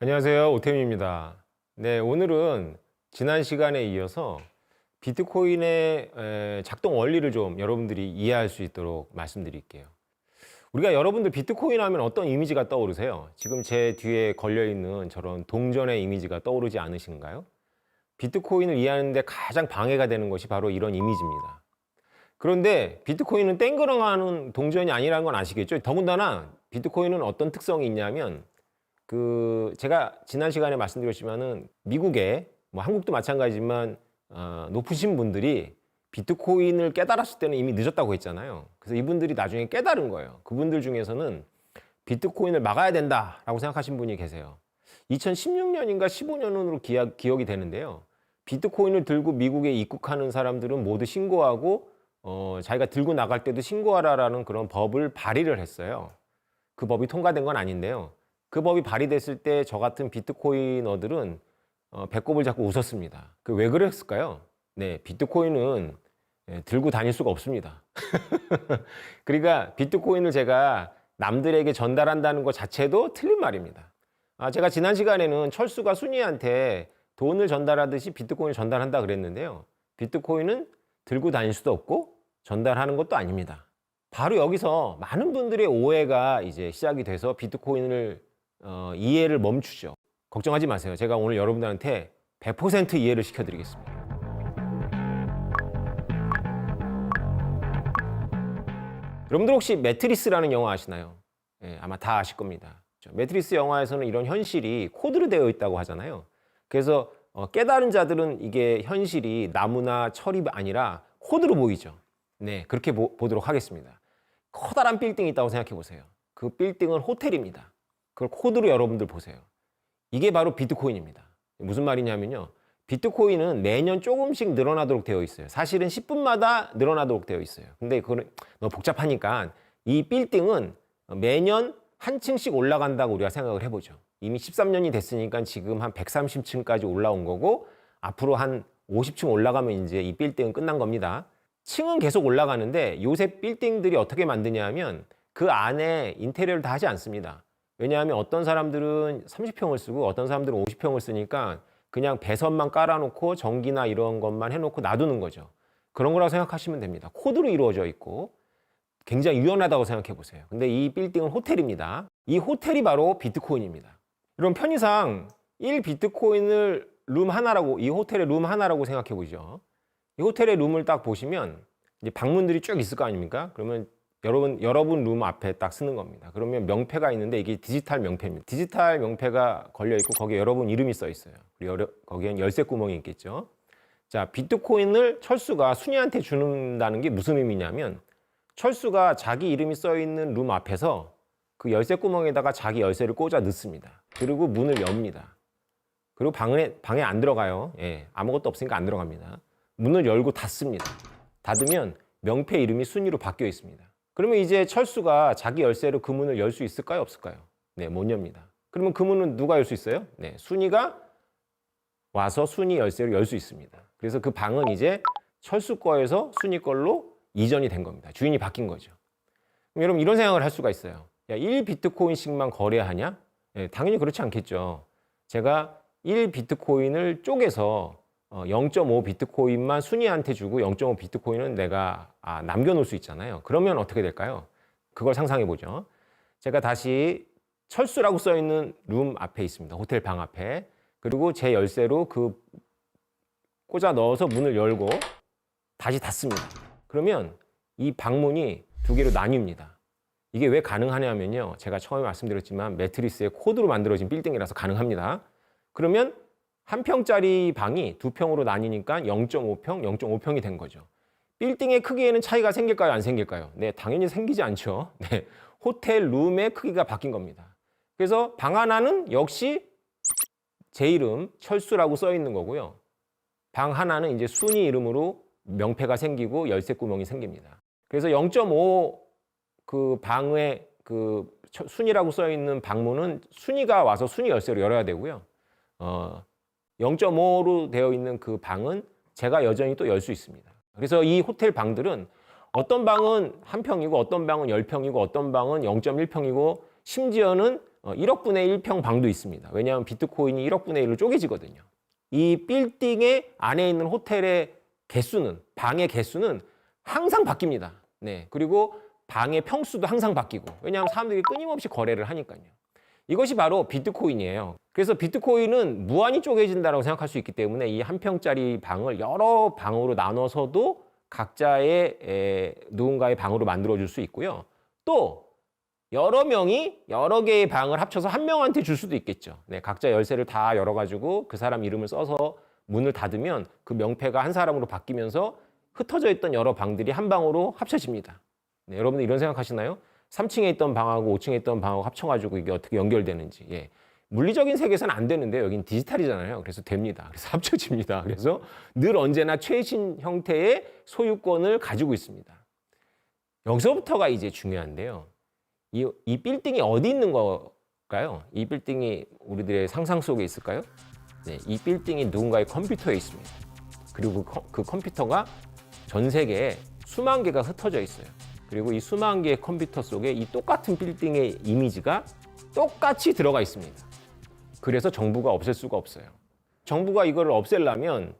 안녕하세요. 오태민입니다. 네, 오늘은 지난 시간에 이어서 비트코인의 작동 원리를 좀 여러분들이 이해할 수 있도록 말씀드릴게요. 우리가 여러분들 비트코인 하면 어떤 이미지가 떠오르세요? 지금 제 뒤에 걸려있는 저런 동전의 이미지가 떠오르지 않으신가요? 비트코인을 이해하는 데 가장 방해가 되는 것이 바로 이런 이미지입니다. 그런데 비트코인은 땡그랑하는 동전이 아니라는 건 아시겠죠? 더군다나 비트코인은 어떤 특성이 있냐면 제가 지난 시간에 말씀드렸지만은 미국에 한국도 마찬가지지만 높으신 분들이 비트코인을 깨달았을 때는 이미 늦었다고 했잖아요. 그래서 이분들이 나중에 깨달은 거예요. 그분들 중에서는 비트코인을 막아야 된다라고 생각하신 분이 계세요. 2016년인가 15년으로 기억이 되는데요. 비트코인을 들고 미국에 입국하는 사람들은 모두 신고하고 자기가 들고 나갈 때도 신고하라라는 그런 법을 발의를 했어요. 그 법이 통과된 건 아닌데요. 그 법이 발의됐을 때 저 같은 비트코이너들은 배꼽을 잡고 웃었습니다. 왜 그랬을까요? 네, 비트코인은 들고 다닐 수가 없습니다. 그러니까 비트코인을 제가 남들에게 전달한다는 것 자체도 틀린 말입니다. 제가 지난 시간에는 철수가 순이한테 돈을 전달하듯이 비트코인을 전달한다 그랬는데요. 비트코인은 들고 다닐 수도 없고 전달하는 것도 아닙니다. 바로 여기서 많은 분들의 오해가 이제 시작이 돼서 비트코인을 이해를 멈추죠. 걱정하지 마세요. 제가 오늘 여러분들한테 100% 이해를 시켜드리겠습니다. 여러분들 혹시 매트리스라는 영화 아시나요? 예, 아마 다 아실 겁니다. 매트리스 영화에서는 이런 현실이 코드로 되어 있다고 하잖아요. 그래서 깨달은 자들은 이게 현실이 나무나 철이 아니라 코드로 보이죠. 네, 그렇게 보도록 하겠습니다. 커다란 빌딩이 있다고 생각해 보세요. 그 빌딩은 호텔입니다. 그걸 코드로 여러분들 보세요. 이게 바로 비트코인입니다. 무슨 말이냐면요. 비트코인은 매년 조금씩 늘어나도록 되어 있어요. 사실은 10분마다 늘어나도록 되어 있어요. 근데 그거는 너무 복잡하니까 이 빌딩은 매년 한 층씩 올라간다고 우리가 생각을 해보죠. 이미 13년이 됐으니까 지금 한 130층까지 올라온 거고 앞으로 한 50층 올라가면 이제 이 빌딩은 끝난 겁니다. 층은 계속 올라가는데 요새 빌딩들이 어떻게 만드냐면 그 안에 인테리어를 다 하지 않습니다. 왜냐하면 어떤 사람들은 30평을 쓰고 어떤 사람들은 50평을 쓰니까 그냥 배선만 깔아놓고 전기나 이런 것만 해놓고 놔두는 거죠. 그런 거라고 생각하시면 됩니다. 코드로 이루어져 있고 굉장히 유연하다고 생각해 보세요. 근데 이 빌딩은 호텔입니다. 이 호텔이 바로 비트코인입니다. 이런 편의상 1비트코인을 룸 하나라고, 이 호텔의 룸 하나라고 생각해 보죠. 이 호텔의 룸을 딱 보시면 이제 방문들이 쭉 있을 거 아닙니까? 그러면 여러분 룸 앞에 딱 쓰는 겁니다. 그러면 명패가 있는데 이게 디지털 명패입니다. 디지털 명패가 걸려 있고 거기에 여러분 이름이 써 있어요. 그리고 거기엔 열쇠 구멍이 있겠죠. 자, 비트코인을 철수가 순이한테 준다는 게 무슨 의미냐면 철수가 자기 이름이 써 있는 룸 앞에서 그 열쇠 구멍에다가 자기 열쇠를 꽂아 넣습니다. 그리고 문을 엽니다. 그리고 방에 안 들어가요. 예, 아무것도 없으니까 안 들어갑니다. 문을 열고 닫습니다. 닫으면 명패 이름이 순이로 바뀌어 있습니다. 그러면 이제 철수가 자기 열쇠로 그 문을 열 수 있을까요? 없을까요? 네, 못 엽니다. 그러면 그 문은 누가 열 수 있어요? 네, 순이가 와서 순이 열쇠로 열 수 있습니다. 그래서 그 방은 이제 철수 거에서 순이 걸로 이전이 된 겁니다. 주인이 바뀐 거죠. 그럼 여러분 이런 생각을 할 수가 있어요. 야, 1비트코인씩만 거래하냐? 네, 당연히 그렇지 않겠죠. 제가 1비트코인을 쪼개서 0.5비트코인만 순이한테 주고 0.5비트코인은 내가 남겨놓을 수 있잖아요. 그러면 어떻게 될까요? 그걸 상상해 보죠. 제가 다시 철수라고 써있는 룸 앞에 있습니다. 호텔 방 앞에. 그리고 제 열쇠로 꽂아 넣어서 문을 열고 다시 닫습니다. 그러면 이 방문이 두 개로 나뉩니다. 이게 왜 가능하냐면요. 제가 처음에 말씀드렸지만 매트리스의 코드로 만들어진 빌딩이라서 가능합니다. 그러면 한 평짜리 방이 두 평으로 나뉘니까 0.5평, 0.5평이 된 거죠. 빌딩의 크기에는 차이가 생길까요? 안 생길까요? 네, 당연히 생기지 않죠. 네, 호텔 룸의 크기가 바뀐 겁니다. 그래서 방 하나는 역시 제 이름 철수라고 써 있는 거고요. 방 하나는 이제 순이 이름으로 명패가 생기고 열쇠 구멍이 생깁니다. 그래서 0.5 그 방에 순이라고 써 있는 방문은 순이가 와서 순이 열쇠로 열어야 되고요. 0.5로 되어 있는 그 방은 제가 여전히 또 열 수 있습니다. 그래서 이 호텔 방들은 어떤 방은 한 평이고 어떤 방은 10평이고 어떤 방은 0.1평이고 심지어는 1억 분의 1평 방도 있습니다. 왜냐하면 비트코인이 1억 분의 1로 쪼개지거든요. 이 빌딩의 안에 있는 호텔의 개수는, 방의 개수는 항상 바뀝니다. 네. 그리고 방의 평수도 항상 바뀌고. 왜냐하면 사람들이 끊임없이 거래를 하니까요. 이것이 바로 비트코인이에요. 그래서 비트코인은 무한히 쪼개진다고 생각할 수 있기 때문에 이 한 평짜리 방을 여러 방으로 나눠서도 각자의 누군가의 방으로 만들어줄 수 있고요. 또 여러 명이 여러 개의 방을 합쳐서 한 명한테 줄 수도 있겠죠. 네, 각자 열쇠를 다 열어가지고 그 사람 이름을 써서 문을 닫으면 그 명패가 한 사람으로 바뀌면서 흩어져 있던 여러 방들이 한 방으로 합쳐집니다. 네, 여러분들 이런 생각하시나요? 3층에 있던 방하고 5층에 있던 방하고 합쳐가지고 이게 어떻게 연결되는지. 예. 물리적인 세계에서는 안 되는데 여긴 디지털이잖아요. 그래서 됩니다. 그래서 합쳐집니다. 그래서 늘 언제나 최신 형태의 소유권을 가지고 있습니다. 여기서부터가 이제 중요한데요. 이 빌딩이 어디 있는 걸까요? 이 빌딩이 우리들의 상상 속에 있을까요? 네, 이 빌딩이 누군가의 컴퓨터에 있습니다. 그리고 그 컴퓨터가 전 세계에 수만 개가 흩어져 있어요. 그리고 이 수만 개의 컴퓨터 속에 이 똑같은 빌딩의 이미지가 똑같이 들어가 있습니다. 그래서 정부가 없앨 수가 없어요. 정부가 이거를 없애려면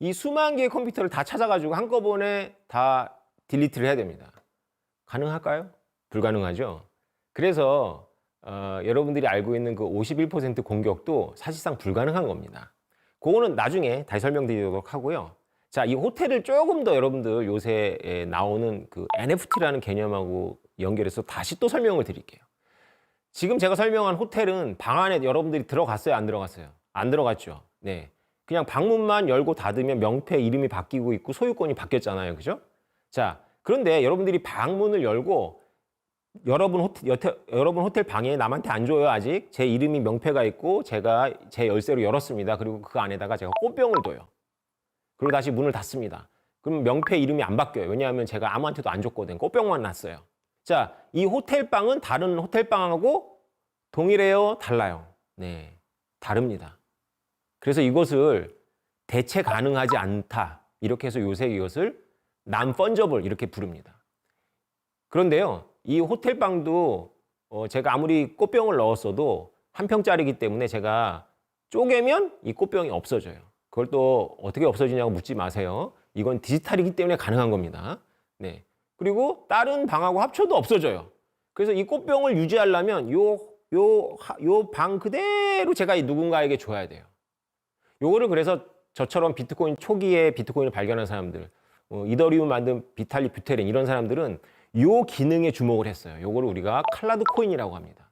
이 수만 개의 컴퓨터를 다 찾아가지고 한꺼번에 다 딜리트를 해야 됩니다. 가능할까요? 불가능하죠. 그래서 여러분들이 알고 있는 그 51% 공격도 사실상 불가능한 겁니다. 그거는 나중에 다시 설명드리도록 하고요. 자, 이 호텔을 조금 더 여러분들 요새 나오는 그 NFT라는 개념하고 연결해서 다시 또 설명을 드릴게요. 지금 제가 설명한 호텔은 방 안에 여러분들이 들어갔어요? 안 들어갔어요? 안 들어갔죠. 네. 그냥 방문만 열고 닫으면 명패 이름이 바뀌고 있고 소유권이 바뀌었잖아요. 그죠? 자, 그런데 여러분들이 방문을 열고 여러분 호텔 방에 남한테 안 줘요, 아직. 제 이름이 명패가 있고 제가 제 열쇠로 열었습니다. 그리고 그 안에다가 제가 꽃병을 둬요. 그리고 다시 문을 닫습니다. 그럼 명패 이름이 안 바뀌어요. 왜냐하면 제가 아무한테도 안 줬거든. 꽃병만 놨어요. 자, 이 호텔방은 다른 호텔방하고 동일해요? 달라요? 네, 다릅니다. 그래서 이것을 대체 가능하지 않다. 이렇게 해서 요새 이것을 non-fungible 이렇게 부릅니다. 그런데요, 이 호텔방도 제가 아무리 꽃병을 넣었어도 한 평짜리이기 때문에 제가 쪼개면 이 꽃병이 없어져요. 그걸 또 어떻게 없어지냐고 묻지 마세요. 이건 디지털이기 때문에 가능한 겁니다. 네. 그리고 다른 방하고 합쳐도 없어져요. 그래서 이 꽃병을 유지하려면 요 방 그대로 제가 누군가에게 줘야 돼요. 요거를 그래서 저처럼 비트코인 초기에 비트코인을 발견한 사람들, 이더리움 만든 비탈리 뷰테린 이런 사람들은 요 기능에 주목을 했어요. 요거를 우리가 칼라드 코인이라고 합니다.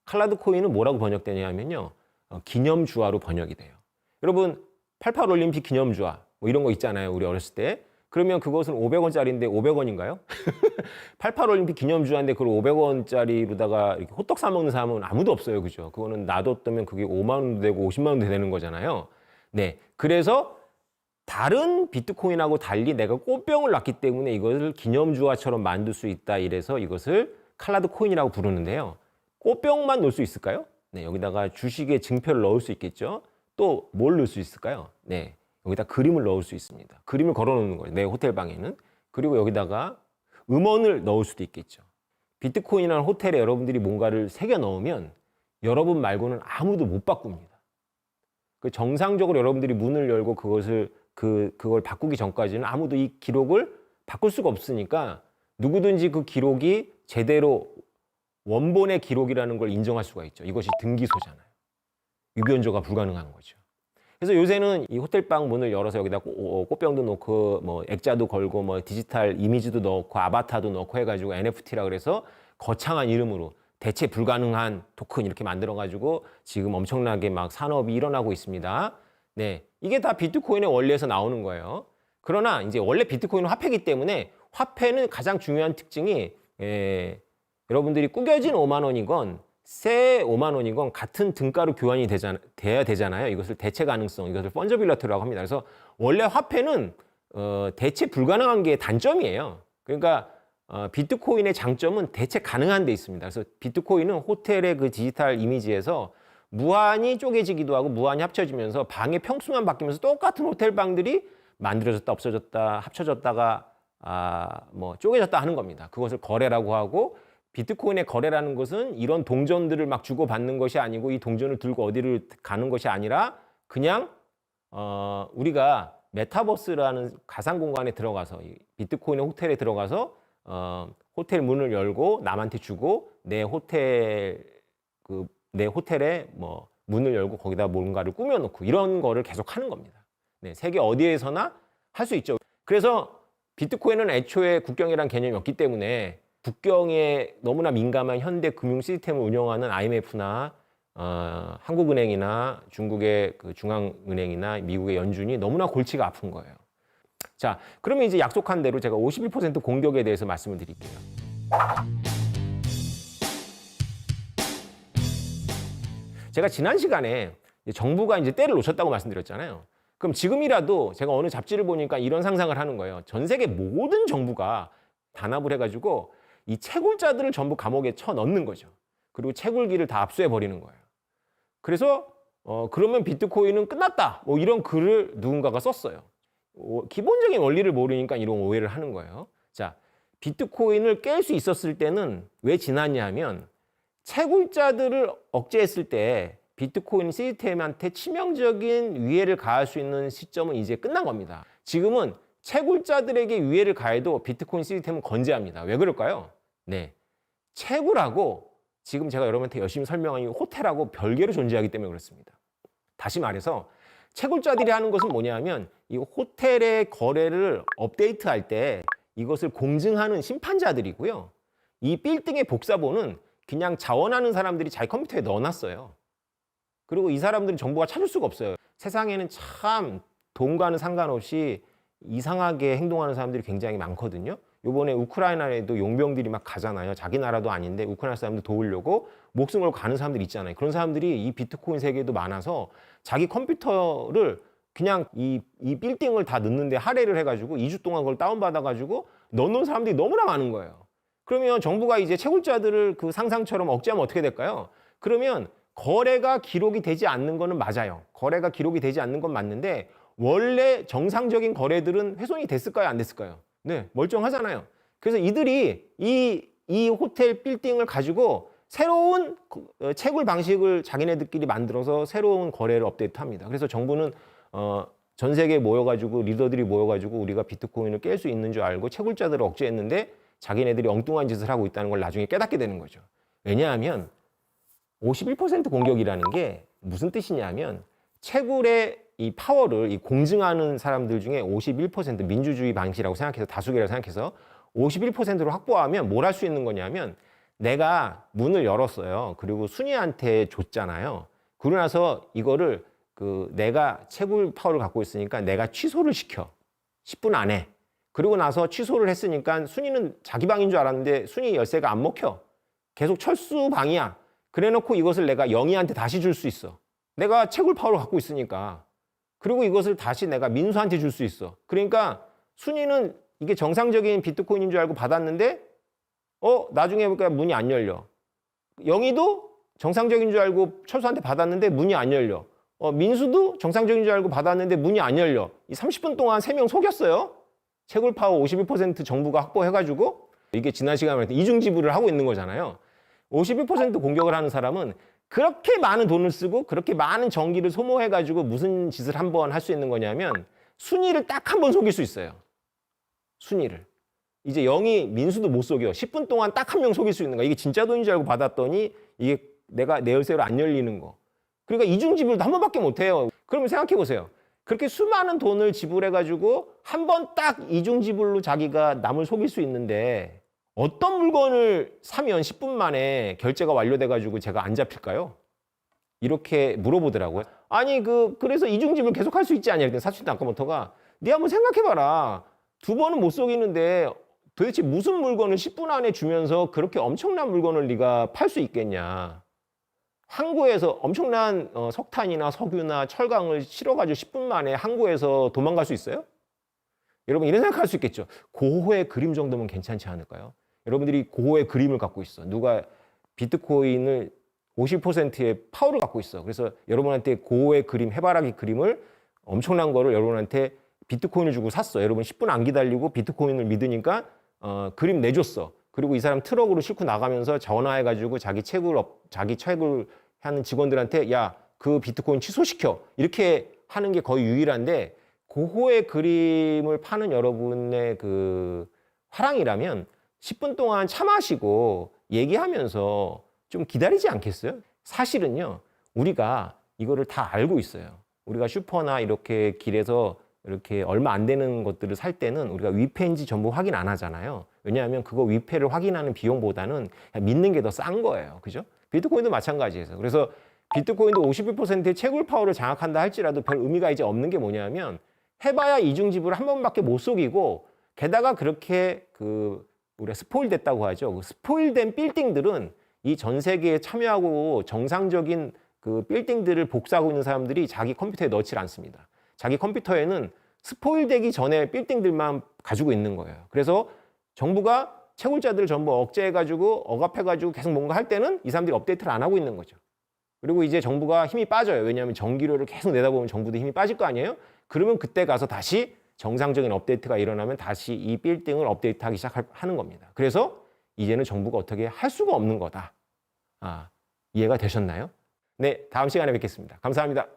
칼라드 코인은 뭐라고 번역되냐면요. 기념주화로 번역이 돼요. 여러분 88 올림픽 기념주화 뭐 이런 거 있잖아요. 우리 어렸을 때. 그러면 그것은 500원짜리인데 500원인가요? 88 올림픽 기념주화인데 그걸 500원짜리로다가 이렇게 호떡 사 먹는 사람은 아무도 없어요. 그죠? 그거는 놔뒀다면 그게 5만 원도 되고 50만 원도 되는 거잖아요. 네. 그래서 다른 비트코인하고 달리 내가 꽃병을 놨기 때문에 이것을 기념주화처럼 만들 수 있다. 이래서 이것을 칼라드 코인이라고 부르는데요. 꽃병만 넣을 수 있을까요? 네. 여기다가 주식의 증표를 넣을 수 있겠죠. 또 뭘 넣을 수 있을까요? 네. 여기다 그림을 넣을 수 있습니다. 그림을 걸어 놓는 거예요. 내 호텔방에는. 그리고 여기다가 음원을 넣을 수도 있겠죠. 비트코인이라는 호텔에 여러분들이 뭔가를 새겨 넣으면 여러분 말고는 아무도 못 바꿉니다. 그 정상적으로 여러분들이 문을 열고 그걸 바꾸기 전까지는 아무도 이 기록을 바꿀 수가 없으니까 누구든지 그 기록이 제대로 원본의 기록이라는 걸 인정할 수가 있죠. 이것이 등기소잖아요. 유변조가 불가능한 거죠. 그래서 요새는 이 호텔방 문을 열어서 여기다 꽃병도 넣고 뭐 액자도 걸고 뭐 디지털 이미지도 넣고 아바타도 넣고 해가지고 NFT라 그래서 거창한 이름으로 대체 불가능한 토큰 이렇게 만들어가지고 지금 엄청나게 막 산업이 일어나고 있습니다. 네, 이게 다 비트코인의 원리에서 나오는 거예요. 그러나 이제 원래 비트코인은 화폐이기 때문에 화폐는 가장 중요한 특징이 여러분들이 꾸겨진 5만 원이건 새 5만 원이건 같은 등가로 교환이 돼야 되잖아요. 이것을 대체 가능성, 이것을 펀저빌리티라고 합니다. 그래서 원래 화폐는 대체 불가능한 게 단점이에요. 그러니까 비트코인의 장점은 대체 가능한 데 있습니다. 그래서 비트코인은 호텔의 그 디지털 이미지에서 무한히 쪼개지기도 하고 무한히 합쳐지면서 방의 평수만 바뀌면서 똑같은 호텔 방들이 만들어졌다 없어졌다 합쳐졌다가 뭐 쪼개졌다 하는 겁니다. 그것을 거래라고 하고 비트코인의 거래라는 것은 이런 동전들을 막 주고받는 것이 아니고 이 동전을 들고 어디를 가는 것이 아니라 그냥 우리가 메타버스라는 가상 공간에 들어가서 비트코인의 호텔에 들어가서 호텔 문을 열고 남한테 주고 내 호텔에 뭐 문을 열고 거기다 뭔가를 꾸며놓고 이런 거를 계속 하는 겁니다. 네, 세계 어디에서나 할 수 있죠. 그래서 비트코인은 애초에 국경이란 개념이 없기 때문에 국경에 너무나 민감한 현대 금융 시스템을 운영하는 IMF나 한국은행이나 중국의 그 중앙은행이나 미국의 연준이 너무나 골치가 아픈 거예요. 자, 그러면 이제 약속한 대로 제가 51% 공격에 대해서 말씀을 드릴게요. 제가 지난 시간에 정부가 이제 때를 놓쳤다고 말씀드렸잖아요. 그럼 지금이라도 제가 어느 잡지를 보니까 이런 상상을 하는 거예요. 전 세계 모든 정부가 단합을 해가지고 이 채굴자들을 전부 감옥에 쳐넣는 거죠. 그리고 채굴기를 다 압수해 버리는 거예요. 그래서 그러면 비트코인은 끝났다. 뭐 이런 글을 누군가가 썼어요. 기본적인 원리를 모르니까 이런 오해를 하는 거예요. 자, 비트코인을 깰 수 있었을 때는 왜 지났냐 하면 채굴자들을 억제했을 때 비트코인 시스템한테 치명적인 위해를 가할 수 있는 시점은 이제 끝난 겁니다. 지금은 채굴자들에게 위해를 가해도 비트코인 시스템은 건재합니다. 왜 그럴까요? 네, 채굴하고 지금 제가 여러분한테 열심히 설명한 이 호텔하고 별개로 존재하기 때문에 그렇습니다. 다시 말해서 채굴자들이 하는 것은 뭐냐면 이 호텔의 거래를 업데이트할 때 이것을 공증하는 심판자들이고요. 이 빌딩의 복사본은 그냥 자원하는 사람들이 자기 컴퓨터에 넣어놨어요. 그리고 이 사람들은 정보가 찾을 수가 없어요. 세상에는 참 돈과는 상관없이 이상하게 행동하는 사람들이 굉장히 많거든요. 요번에 우크라이나에도 용병들이 막 가잖아요. 자기 나라도 아닌데 우크라이나 사람들 도우려고 목숨 걸고 가는 사람들 있잖아요. 그런 사람들이 이 비트코인 세계에도 많아서 자기 컴퓨터를 그냥 이 빌딩을 다 넣는데 할애를 해가지고 2주 동안 그걸 다운받아가지고 넣어놓은 사람들이 너무나 많은 거예요. 그러면 정부가 이제 채굴자들을 그 상상처럼 억제하면 어떻게 될까요? 그러면 거래가 기록이 되지 않는 거는 맞아요. 거래가 기록이 되지 않는 건 맞는데 원래 정상적인 거래들은 훼손이 됐을까요? 안 됐을까요? 네, 멀쩡하잖아요. 그래서 이들이 이 호텔 빌딩을 가지고 새로운 채굴 방식을 자기네들끼리 만들어서 새로운 거래를 업데이트합니다. 그래서 정부는 전 세계에 모여가지고 리더들이 모여가지고 우리가 비트코인을 깰 수 있는 줄 알고 채굴자들을 억제했는데 자기네들이 엉뚱한 짓을 하고 있다는 걸 나중에 깨닫게 되는 거죠. 왜냐하면 51% 공격이라는 게 무슨 뜻이냐면 채굴의 이 파워를 이 공증하는 사람들 중에 51% 민주주의 방식이라고 생각해서 다수결이라고 생각해서 51%로 확보하면 뭘 할 수 있는 거냐면 내가 문을 열었어요. 그리고 순이한테 줬잖아요. 그러고 나서 이거를 내가 채굴 파워를 갖고 있으니까 내가 취소를 시켜. 10분 안에. 그리고 나서 취소를 했으니까 순이는 자기 방인 줄 알았는데 순이 열쇠가 안 먹혀. 계속 철수 방이야. 그래 놓고 이것을 내가 영희한테 다시 줄 수 있어. 내가 채굴 파워를 갖고 있으니까. 그리고 이것을 다시 내가 민수한테 줄 수 있어. 그러니까 순이는 이게 정상적인 비트코인인 줄 알고 받았는데 나중에 보니까 문이 안 열려. 영희도 정상적인 줄 알고 철수한테 받았는데 문이 안 열려. 민수도 정상적인 줄 알고 받았는데 문이 안 열려. 이 30분 동안 3명 속였어요. 채굴 파워 51% 정부가 확보해가지고 이게 지난 시간에 말했던 이중 지불을 하고 있는 거잖아요. 51% 공격을 하는 사람은 그렇게 많은 돈을 쓰고 그렇게 많은 전기를 소모해가지고 무슨 짓을 한번 할 수 있는 거냐면 순위를 딱 한 번 속일 수 있어요. 순위를. 이제 영희, 민수도 못 속여. 10분 동안 딱 한 명 속일 수 있는 거야. 이게 진짜 돈인 줄 알고 받았더니 이게 내가 내 열쇠로 안 열리는 거. 그러니까 이중 지불도 한 번밖에 못 해요. 그러면 생각해 보세요. 그렇게 수많은 돈을 지불해가지고 한 번 딱 이중 지불로 자기가 남을 속일 수 있는데 어떤 물건을 사면 10분 만에 결제가 완료돼가지고 제가 안 잡힐까요? 이렇게 물어보더라고요. 아니 그래서 이중 지불 계속 할 수 있지 않냐? 그랬더니 사촌 아까부터가 네 한번 생각해봐라. 2번은 못 속이는데 도대체 무슨 물건을 10분 안에 주면서 그렇게 엄청난 물건을 네가 팔 수 있겠냐? 항구에서 엄청난 석탄이나 석유나 철강을 실어가지고 10분 만에 항구에서 도망갈 수 있어요? 여러분 이런 생각할 수 있겠죠. 고호의 그림 정도면 괜찮지 않을까요? 여러분들이 고호의 그림을 갖고 있어. 누가 비트코인을 50%의 파워를 갖고 있어. 그래서 여러분한테 고호의 그림, 해바라기 그림을 엄청난 거를 여러분한테 비트코인을 주고 샀어. 여러분 10분 안 기다리고 비트코인을 믿으니까 그림 내줬어. 그리고 이 사람 트럭으로 싣고 나가면서 전화해가지고 자기 채굴 하는 직원들한테 야, 그 비트코인 취소시켜. 이렇게 하는 게 거의 유일한데 고거의 그림을 파는 여러분의 그 화랑이라면 10분 동안 차 마시고 얘기하면서 좀 기다리지 않겠어요? 사실은요, 우리가 이거를 다 알고 있어요. 우리가 슈퍼나 이렇게 길에서 이렇게 얼마 안 되는 것들을 살 때는 우리가 위패인지 전부 확인 안 하잖아요. 왜냐하면 그거 위패를 확인하는 비용보다는 그냥 믿는 게 더 싼 거예요. 그죠? 비트코인도 마찬가지예요. 그래서 비트코인도 51%의 채굴 파워를 장악한다 할지라도 별 의미가 이제 없는 게 뭐냐면 해봐야 이중지불을 한 번밖에 못 속이고 게다가 그렇게 우리가 스포일 됐다고 하죠. 그 스포일된 빌딩들은 이 전 세계에 참여하고 정상적인 그 빌딩들을 복사하고 있는 사람들이 자기 컴퓨터에 넣지 않습니다. 자기 컴퓨터에는 스포일되기 전에 빌딩들만 가지고 있는 거예요. 그래서 정부가 채굴자들을 전부 억제해가지고 억압해가지고 계속 뭔가 할 때는 이 사람들이 업데이트를 안 하고 있는 거죠. 그리고 이제 정부가 힘이 빠져요. 왜냐하면 전기료를 계속 내다 보면 정부도 힘이 빠질 거 아니에요? 그러면 그때 가서 다시 정상적인 업데이트가 일어나면 다시 이 빌딩을 업데이트하기 시작하는 겁니다. 그래서 이제는 정부가 어떻게 할 수가 없는 거다. 이해가 되셨나요? 네, 다음 시간에 뵙겠습니다. 감사합니다.